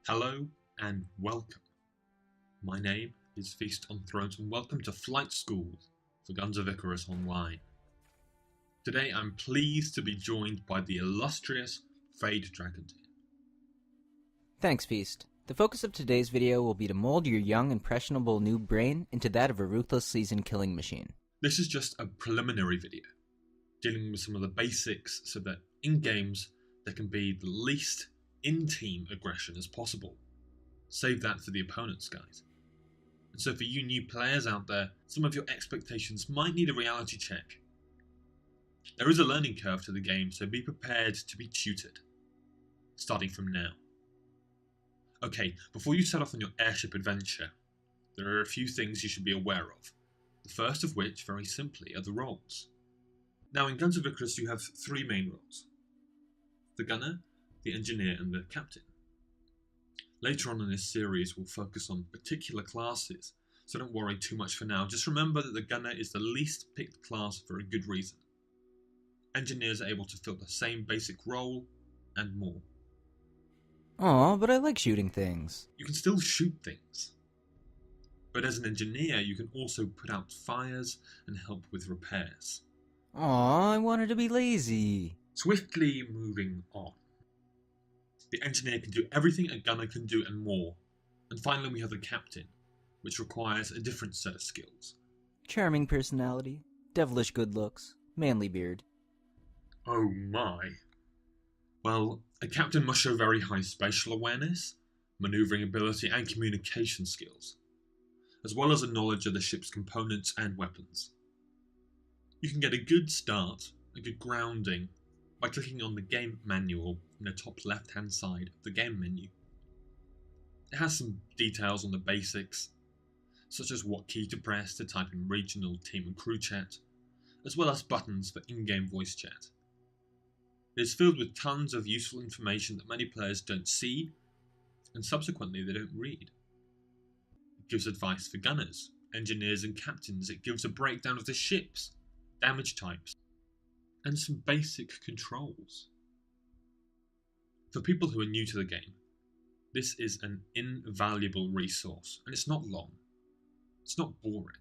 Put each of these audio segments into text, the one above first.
Hello and welcome. My name is Feast on Thrones and welcome to Flight School for Guns of Icarus Online. Today I'm pleased to be joined by the illustrious Fade Dragontear. Thanks, Feast. The focus of today's video will be to mold your young, impressionable new brain into that of a ruthless season-killing machine. This is just a preliminary video, dealing with some of the basics so that in games there can be the least in-team aggression as possible. Save that for the opponents, guys. And so for you new players out there, some of your expectations might need a reality check. There is a learning curve to the game, so be prepared to be tutored, starting from now. Okay, before you set off on your airship adventure, there are a few things you should be aware of. The first of which, very simply, are the roles. Now in Guns of Icarus you have three main roles: the gunner, the engineer and the captain. Later on in this series we'll focus on particular classes, so don't worry too much for now. Just remember that the gunner is the least picked class for a good reason. Engineers are able to fill the same basic role and more. Aw, but I like shooting things. You can still shoot things, but as an engineer you can also put out fires and help with repairs. Aw, I wanted to be lazy. Swiftly moving on. The engineer can do everything a gunner can do and more. And finally we have the captain, which requires a different set of skills. Charming personality, devilish good looks, manly beard. Oh my. Well, a captain must show very high spatial awareness, manoeuvring ability and communication skills, as well as a knowledge of the ship's components and weapons. You can get a good start, a good grounding, by clicking on the game manual in the top left hand side of the game menu. It has some details on the basics, such as what key to press to type in regional, team and crew chat, as well as buttons for in-game voice chat. It is filled with tons of useful information that many players don't see, and subsequently they don't read. It gives advice for gunners, engineers and captains. It gives a breakdown of the ships, damage types, and some basic controls. For people who are new to the game, this is an invaluable resource, and it's not long, it's not boring,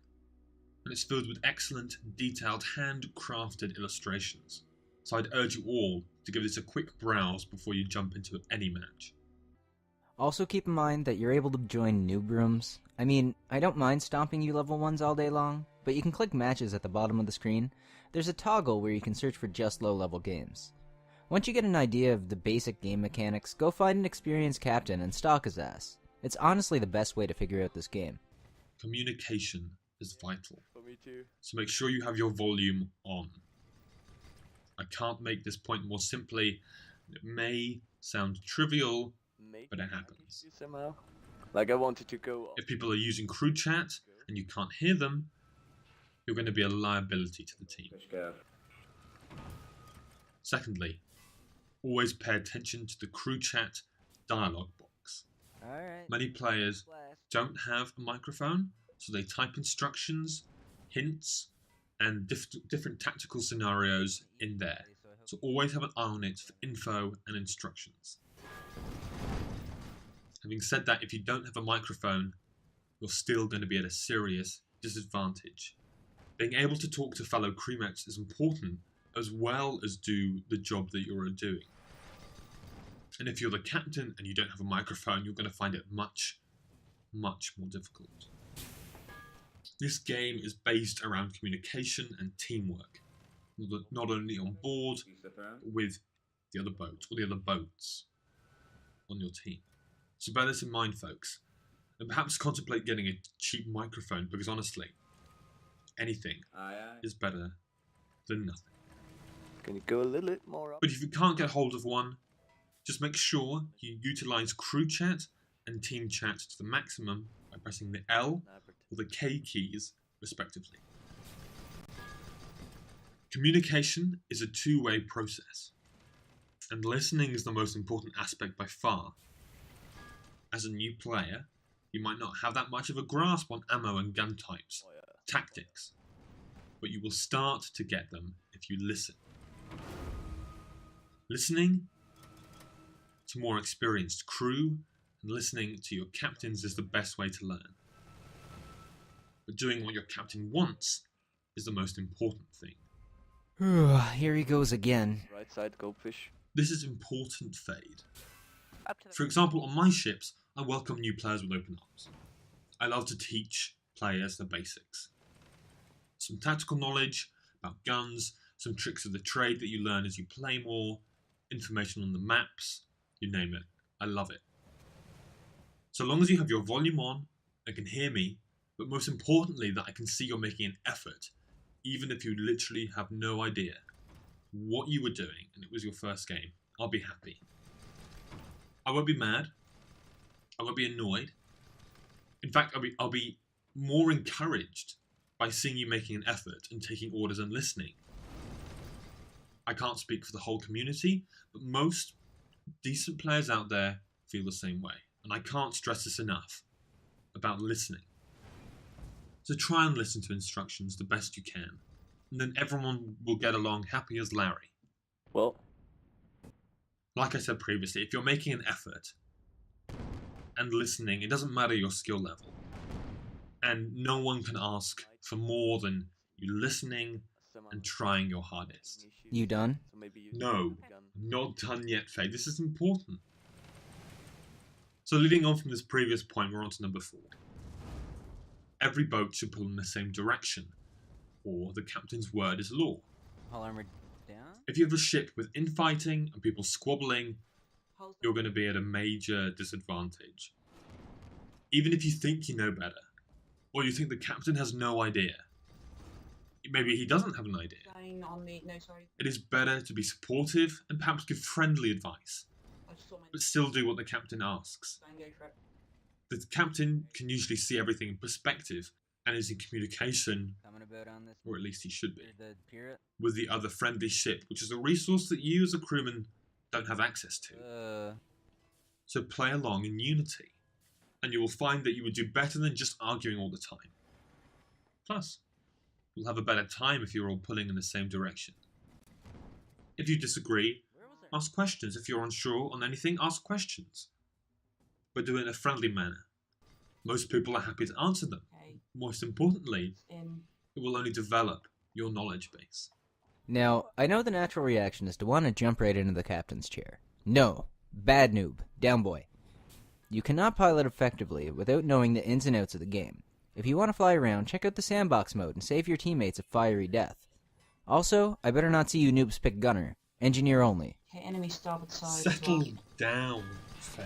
and it's filled with excellent, detailed, handcrafted illustrations. So I'd urge you all to give this a quick browse before you jump into any match. Also keep in mind that you're able to join noob rooms. I mean, I don't mind stomping you level 1s all day long, but you can click matches at the bottom of the screen. There's a toggle where you can search for just low-level games. Once you get an idea of the basic game mechanics, go find an experienced captain and stalk his ass. It's honestly the best way to figure out this game. Communication is vital, For me too. so make sure you have your volume on. I can't make this point more simply. It may sound trivial, but it happens. Somehow. Like I wanted to go. If people are using crew chat and you can't hear them, you're going to be a liability to the team. Secondly, always pay attention to the crew chat dialogue box. Alright. Many players don't have a microphone, so they type instructions, hints, and different tactical scenarios in there. So always have an eye on it for info and instructions. Having said that, if you don't have a microphone, you're still going to be at a serious disadvantage. Being able to talk to fellow crewmates is important, as well as do the job that you're doing. And if you're the captain and you don't have a microphone, you're going to find it much, much more difficult. This game is based around communication and teamwork, not only on board, but with the other boat, or the other boats on your team. So bear this in mind, folks, and perhaps contemplate getting a cheap microphone, because honestly, anything is better than nothing. Can you go a little bit more up? But if you can't get hold of one, just make sure you utilize crew chat and team chat to the maximum by pressing the L or the K keys, respectively. Communication is a two-way process, and listening is the most important aspect by far. As a new player, you might not have that much of a grasp on ammo and gun types, tactics, but you will start to get them if you listen. Listening to more experienced crew and listening to your captains is the best way to learn. But doing what your captain wants is the most important thing. Here he goes again. Right side, goldfish. This is important, Fade. Up to the For example, on my ships, I welcome new players with open arms. I love to teach players the basics. Some tactical knowledge about guns, some tricks of the trade that you learn as you play more, information on the maps, you name it. I love it. So long as you have your volume on and can hear me, but most importantly that I can see you're making an effort, even if you literally have no idea what you were doing and it was your first game, I'll be happy. I won't be mad. I won't be annoyed. In fact, I'll be more encouraged by seeing you making an effort and taking orders and listening. I can't speak for the whole community, but most decent players out there feel the same way. And I can't stress this enough about listening. So try and listen to instructions the best you can, and then everyone will get along happy as Larry. Well, Like I said previously, if you're making an effort and listening, it doesn't matter your skill level. And no one can ask for more than you listening and trying your hardest. You done? So maybe you No, I'm not done yet, Faye. This is important. So leading on from this previous point, we're on to number 4. Every boat should pull in the same direction, or the captain's word is law. Hull armor down? If you have a ship with infighting and people squabbling, you're going to be at a major disadvantage. Even if you think you know better, or you think the captain has no idea. Maybe he doesn't have an idea. Going on the no, sorry. It is better to be supportive and perhaps give friendly advice, I just saw my but still do what the captain asks. go for it. The captain can usually see everything in perspective and is in communication, Coming about on this. or at least he should be, The pirate? with the other friendly ship, which is a resource that you as a crewman don't have access to. So play along in unity, and you will find that you would do better than just arguing all the time. Plus, you'll have a better time if you're all pulling in the same direction. If you disagree, ask questions. If you're unsure on anything, ask questions. But do it in a friendly manner. Most people are happy to answer them. Okay, Most importantly, in. it will only develop your knowledge base. Now, I know the natural reaction is to want to jump right into the captain's chair. No. Bad noob. Down boy. You cannot pilot effectively without knowing the ins and outs of the game. If you want to fly around, check out the sandbox mode and save your teammates a fiery death. Also, I better not see you noobs pick gunner. Engineer only. Okay, enemy starboard side. as Settle well. down, Faye.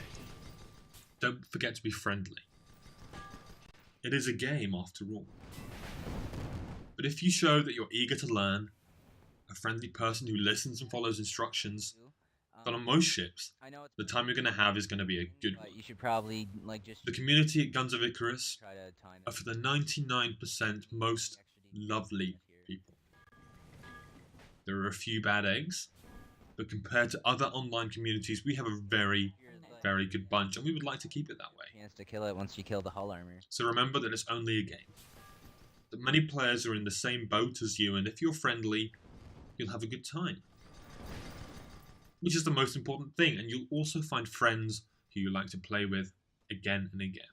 Don't forget to be friendly. It is a game after all. But if you show that you're eager to learn, a friendly person who listens and follows instructions, then on most ships, I know it's the time you're going to have is going to be a good one. you should probably just The community at Guns of Icarus try to time are for the 99% most lovely people. There are a few bad eggs, but compared to other online communities, we have a very, very good bunch, and we would like to keep it that way. chance to kill it once you kill the hull armor. So remember that it's only a game. That many players are in the same boat as you, and if you're friendly, you'll have a good time. Which is the most important thing, and you'll also find friends who you like to play with again and again.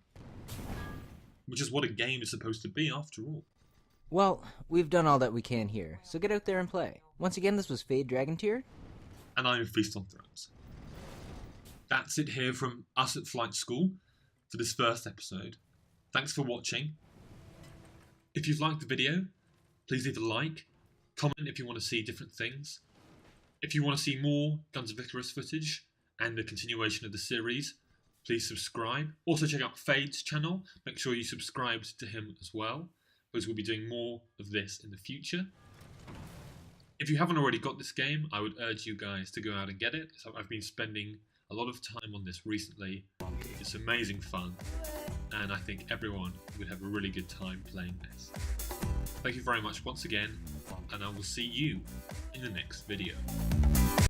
Which is what a game is supposed to be, after all. Well, we've done all that we can here, so get out there and play. Once again, this was Fade Dragontear. And I'm Feast on Thrones. That's it here from us at Flight School for this first episode. Thanks for watching. If you've liked the video, please leave a like, comment if you want to see different things. If you want to see more Guns of Icarus footage and the continuation of the series, please subscribe. Also check out Fade's channel. Make sure you subscribe to him as well, because we'll be doing more of this in the future. If you haven't already got this game, I would urge you guys to go out and get it. So I've been spending a lot of time on this recently. It's amazing fun, and I think everyone would have a really good time playing this. Thank you very much once again, and I will see you in the next video.